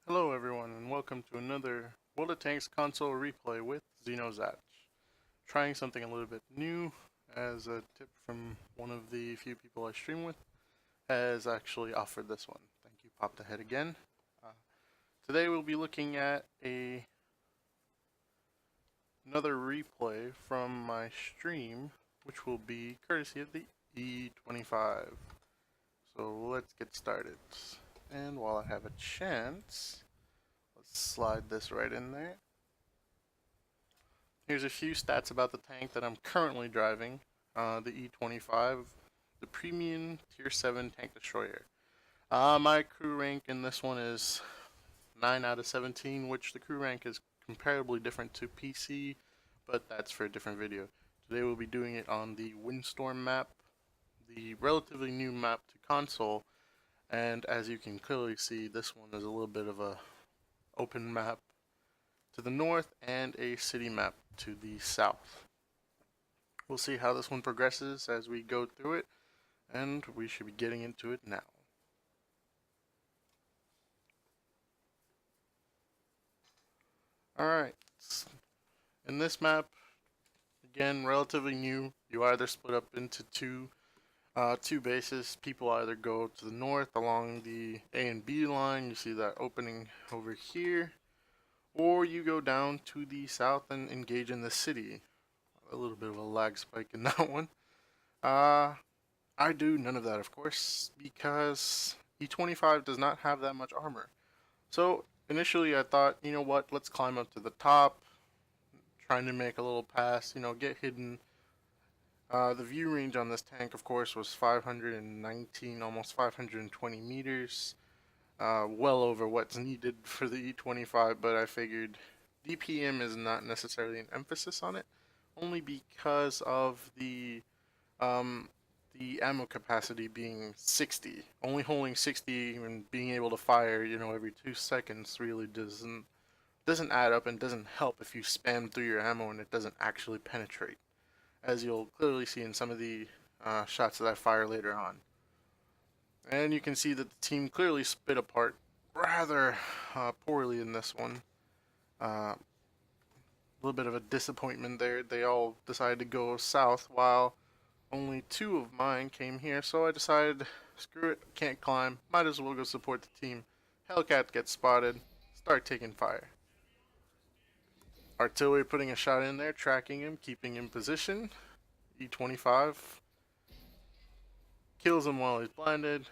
Hello everyone and welcome to another World of Tanks console replay with Xenozach. Trying something a little bit new as a tip from one of the few people I stream with has actually offered this one. Thank you, Popped Ahead again. Uh, Today we'll be looking at another replay from my stream, which will be courtesy of the E-25. So let's get started. And while I have a chance, let's slide this right in there. Here's a few stats about the tank that I'm currently driving, the E-25, the Premium Tier 7 Tank Destroyer. My crew rank in this one is 9 out of 17, which the crew rank is comparably different to PC, but that's for a different video. Today we'll be doing it on the Windstorm map, the relatively new map to console, and as you can clearly see, this one is a little bit of a open map to the north and a city map to the south. We'll see how this one progresses as we go through it, and we should be getting into it now. Alright, in this map, again, relatively new, you either split up into two bases. People either go to the north along the A and B line, you see that opening over here, or you go down to the south and engage in the city. A little bit of a lag spike in that one. I do none of that, of course, because E-25 does not have that much armor. So initially I thought, you know what, let's climb up to the top, trying to make a little pass, get hidden. The view range on this tank, of course, was 519, almost 520 meters. Well over what's needed for the E-25, but I figured DPM is not necessarily an emphasis on it, only because of the ammo capacity being 60. Only holding 60 and being able to fire, every 2 seconds really doesn't add up and doesn't help if you spam through your ammo and it doesn't actually penetrate, as you'll clearly see in some of the shots that I fire later on. And you can see that the team clearly split apart rather poorly in this one. A little bit of a disappointment there. They all decided to go south while only 2 of mine came here, so I decided, screw it, can't climb, might as well go support the team. Hellcat gets spotted, start taking fire. Artillery putting a shot in there, tracking him, keeping him in position. E-25 kills him while he's blinded.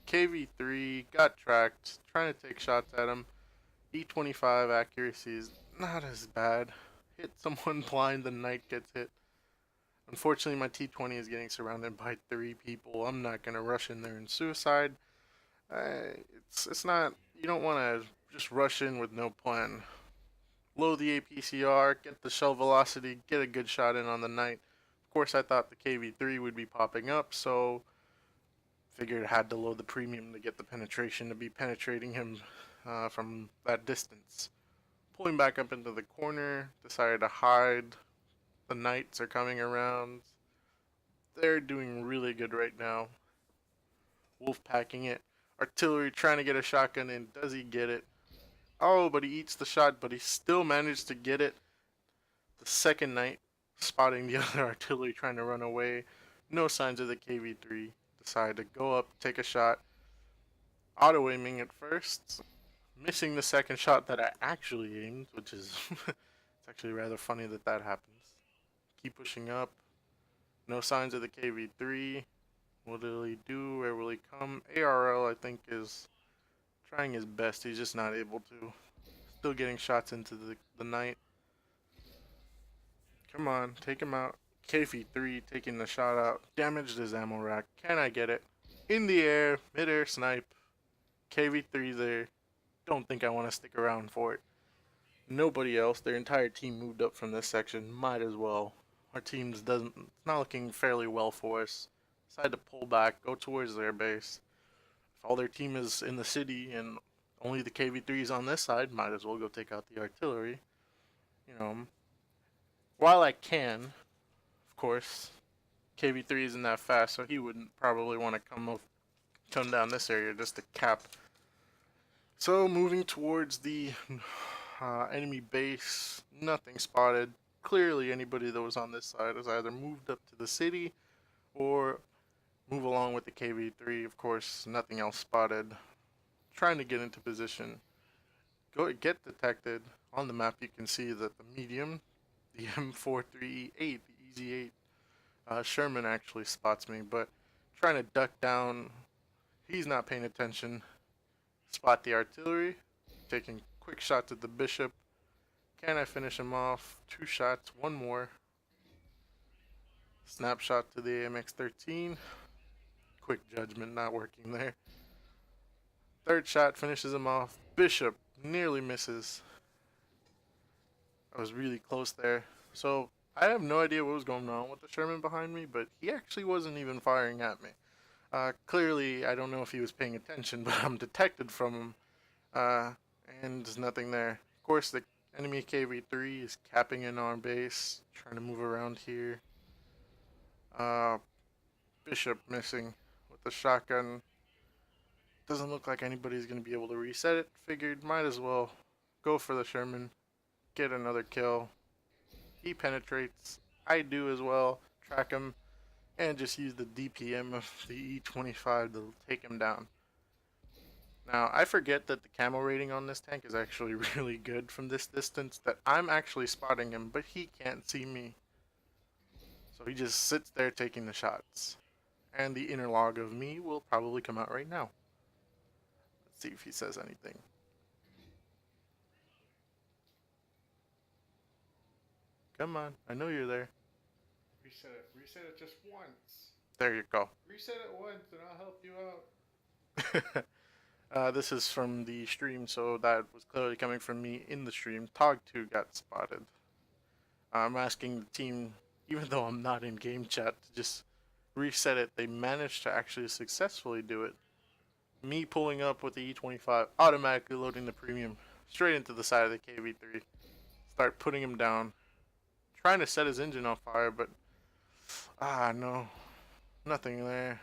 KV-3 got tracked, trying to take shots at him. E-25 accuracy is not as bad. Hit someone blind, the knight gets hit. Unfortunately, my T-20 is getting surrounded by 3 people. I'm not gonna rush in there and suicide. It's not. You don't want to just rush in with no plan. Load the APCR, get the shell velocity, get a good shot in on the knight. Of course, I thought the KV-3 would be popping up, so figured I had to load the premium to get the penetration to be penetrating him from that distance. Pulling back up into the corner, decided to hide. The knights are coming around. They're doing really good right now. Wolf packing it. Artillery trying to get a shotgun in. Does he get it? Oh, but he eats the shot, but he still managed to get it. The second knight spotting the other artillery trying to run away. No signs of the KV-3. Decide to go up, take a shot. Auto aiming at first. Missing the second shot that I actually aimed, which is it's actually rather funny that that happens. Keep pushing up. No signs of the KV-3. What will he do? Where will he come? ARL, I think, is trying his best. He's just not able to. Still getting shots into the knight. Come on, take him out. KV-3 taking the shot out. Damaged his ammo rack. Can I get it? In the air, mid-air snipe. KV-3 there. Don't think I want to stick around for it. Nobody else. Their entire team moved up from this section. Might as well. Our team's doesn't. It's not looking fairly well for us. Decide to pull back, go towards their base. If all their team is in the city and only the KV-3 is on this side, might as well go take out the artillery. While I can, of course, KV-3 isn't that fast, so he wouldn't probably want to come down this area just to cap So moving towards the enemy base, nothing spotted. Clearly, anybody that was on this side has either moved up to the city or move along with the KV3. Of course, nothing else spotted. Trying to get into position. Go get detected. On the map, you can see that the medium, the M43E8, the Easy 8, Sherman actually spots me, but trying to duck down. He's not paying attention. Spot the artillery. Taking quick shots at the bishop. Can I finish him off? Two shots, one more. Snapshot to the AMX-13. Quick judgment not working there. Third shot finishes him off. Bishop nearly misses. I was really close there. So I have no idea what was going on with the Sherman behind me, but he actually wasn't even firing at me. Clearly, I don't know if he was paying attention, but I'm detected from him, uh, and there's nothing there. Of course, the enemy KV3 is capping in our base, trying to move around here. Uh, Bishop missing with the shotgun. Doesn't look like anybody's going to be able to reset it. Figured might as well go for the Sherman, get another kill. He penetrates. I do as well. Track him and just use the DPM of the E-25 to take him down. Now, I forget that the camo rating on this tank is actually really good from this distance, that I'm actually spotting him, but he can't see me. So he just sits there taking the shots. And the inner log of me will probably come out right now. Let's see if he says anything. Come on, I know you're there. Reset it. Reset it just once. There you go. Reset it once and I'll help you out. This is from the stream, so that was clearly coming from me in the stream. Tog2 got spotted. I'm asking the team, even though I'm not in game chat, to just reset it. They managed to actually successfully do it. Me pulling up with the E-25, automatically loading the premium straight into the side of the KV3. Start putting him down. Trying to set his engine on fire, but no, nothing there.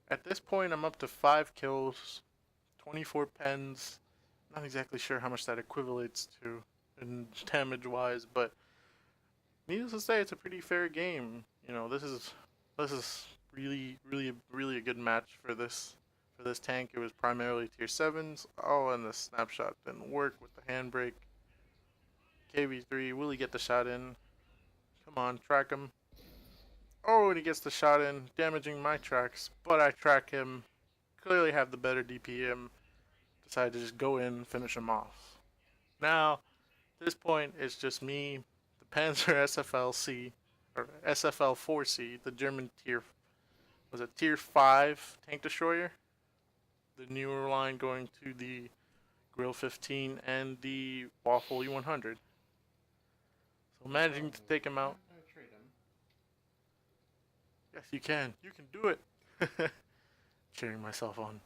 At this point, I'm up to 5 kills, 24 pens. Not exactly sure how much that equivalates to in damage wise, but needless to say, it's a pretty fair game. You know, this is really a good match for this tank. It was primarily tier 7s. Oh, and the snapshot didn't work with the handbrake. KV3, will he get the shot in? Come on, track him. Oh, and he gets the shot in, damaging my tracks, but I track him. Clearly have the better DPM. Decide to just go in, finish him off. Now, at this point, it's just me, the Panzer SFLC, or SFL4C, the German tier 5 tank destroyer? The newer line going to the Grill 15 and the Waffle E100. So managing to take him out. Trade him. Yes, you can. You can do it. Cheering myself on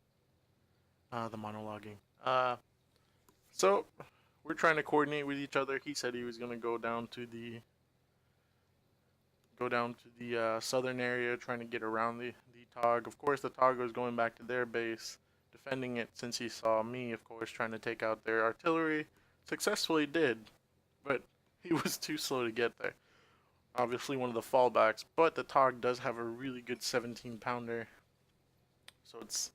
the monologuing. So we're trying to coordinate with each other. He said he was gonna go down to the southern area, trying to get around the Tog. Of course, the Tog was going back to their base, defending it since he saw me. Of course, trying to take out their artillery. Successfully did, but he was too slow to get there. Obviously, one of the fallbacks, but the Tog does have a really good 17-pounder, so it's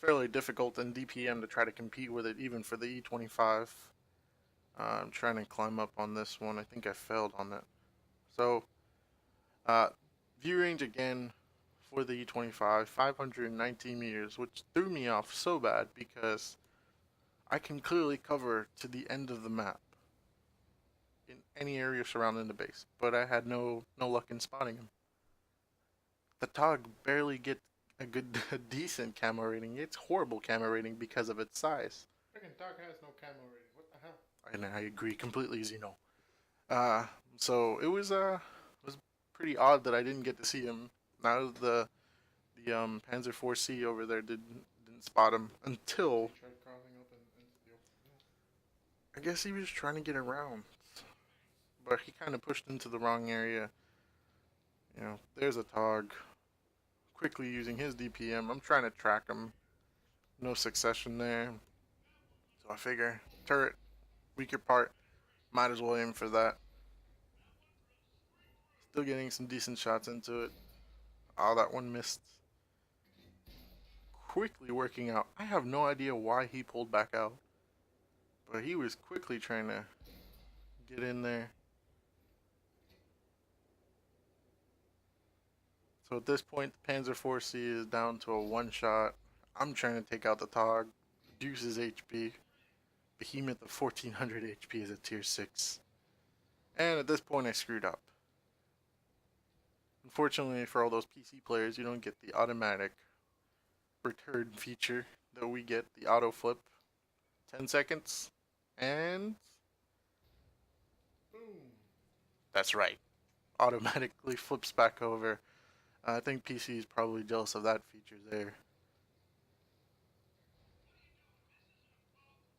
fairly difficult in DPM to try to compete with it, even for the E-25. I'm trying to climb up on this one. I think I failed on it. So, view range again for the E-25, 519 meters, which threw me off so bad because I can clearly cover to the end of the map in any area surrounding the base, but I had no luck in spotting him. The Tog barely gets a decent camo rating. It's horrible camo rating because of its size. Freaking dog has no camo rating. What the hell? And I agree completely, Zeno. So it was pretty odd that I didn't get to see him. Now the Panzer 4C over there didn't spot him until He tried crawling up into the open. I guess he was trying to get around, but he kind of pushed into the wrong area. You know, there's a Tog. quickly using his DPM. I'm trying to track him. No succession there. So I figure turret, weaker part, might as well aim for that. Still getting some decent shots into it. Oh, that one missed. Quickly working out. I have no idea why he pulled back out. But he was quickly trying to get in there. So at this point, the Panzer IV-C is down to a one shot. I'm trying to take out the Tog, reduce his HP. Behemoth of 1400 HP is a tier 6. And at this point, I screwed up. Unfortunately, for all those PC players, you don't get the automatic return feature that we get, the auto flip. 10 seconds, and Boom. that's right. Automatically flips back over. I think PC is probably jealous of that feature there.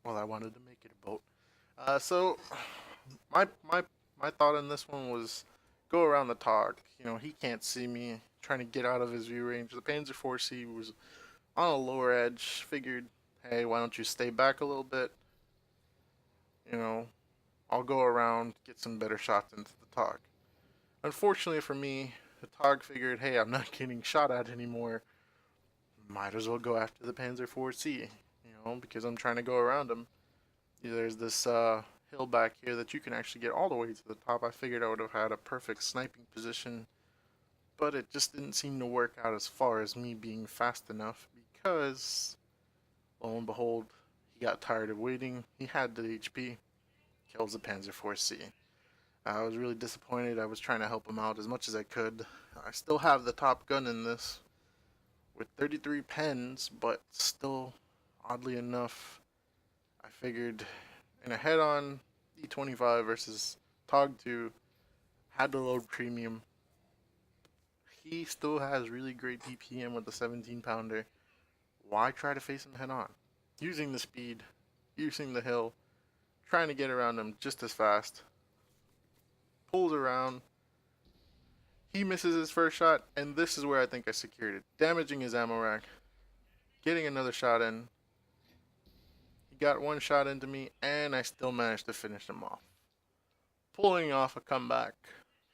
Well, I wanted to make it a boat. So my my my thought on this one was go around the Tog. You know, he can't see me. Trying to get out of his view range. The Panzer IV-C was on a lower edge. Figured, hey, why don't you stay back a little bit? You know, I'll go around, get some better shots into the Tog. Unfortunately for me, the Tog figured, hey, I'm not getting shot at anymore. Might as well go after the Panzer IV-C, because I'm trying to go around him. There's this hill back here that you can actually get all the way to the top. I figured I would have had a perfect sniping position, but it just didn't seem to work out as far as me being fast enough because, lo and behold, he got tired of waiting. He had the HP, kills the Panzer IV-C. I was really disappointed. I was trying to help him out as much as I could. I still have the top gun in this with 33 pens, but still, oddly enough, I figured in a head-on E-25 versus Tog 2, had to load premium. He still has really great DPM with the 17 pounder. Why try to face him head on? Using the speed, using the hill, trying to get around him just as fast. Pulls around. He misses his first shot, and this is where I think I secured it. Damaging his ammo rack. Getting another shot in. He got one shot into me, and I still managed to finish him off. Pulling off a comeback.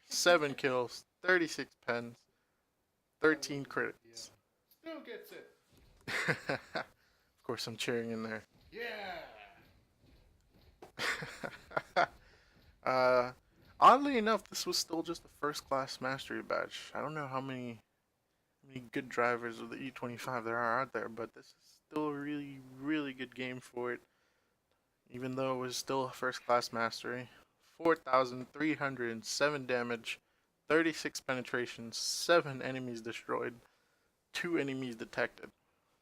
7 kills, 36 pens, 13 Yeah. crits. Still gets it. Of course, I'm cheering in there. Yeah. uh, Oddly enough, this was still just a first class mastery badge. I don't know how many good drivers of the E-25 there are out there, but this is still a really, really good game for it. Even though it was still a first class mastery. 4,307 damage, 36 penetration, 7 enemies destroyed, 2 enemies detected.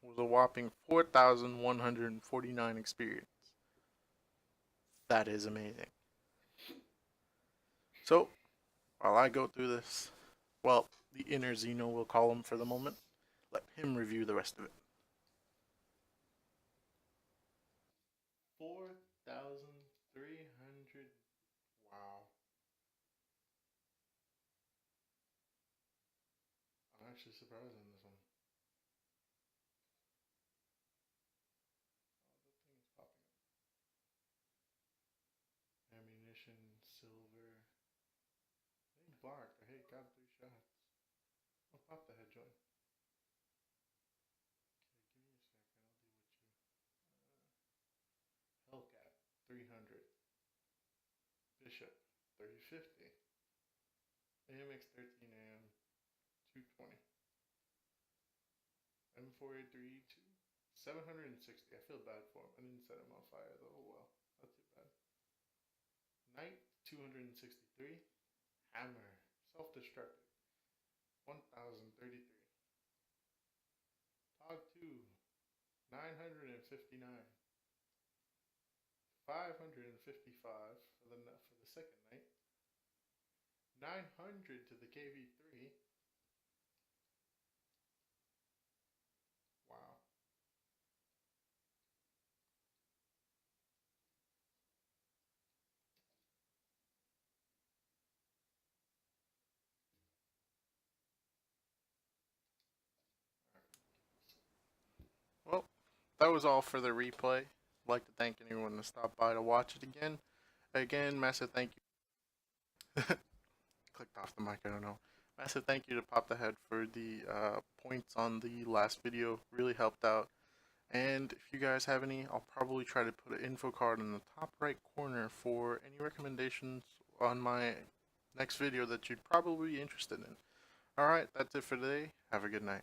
Was a whopping 4,149 experience. That is amazing. So, while I go through this, well, the inner Xeno will call him for the moment, let him review the rest of it. 4,300. Wow. I'm actually surprised on this one. Oh, the thing is popping up. Ammunition, silver. Hey, bark. I hate got 3 shots. I'll pop the head joint. Okay, give me a second. I'll deal with you. Hellcat, 300. Bishop, 3050. AMX 13AM, 220. M4A3E2, 760. I feel bad for him. I didn't set him on fire though. Oh well. Not too bad. Knight, 263. Hammer, self destructed, 1033. Tog 2, 959. 555 for the second night. 900 to the KV3. Wow. that was all for the replay. I'd like to thank anyone that stopped by to watch it again. Again, massive thank you. Clicked off the mic, I don't know. Massive thank you to Pop the Head for the points on the last video. Really helped out. And if you guys have any, I'll probably try to put an info card in the top right corner for any recommendations on my next video that you'd probably be interested in. Alright, that's it for today. Have a good night.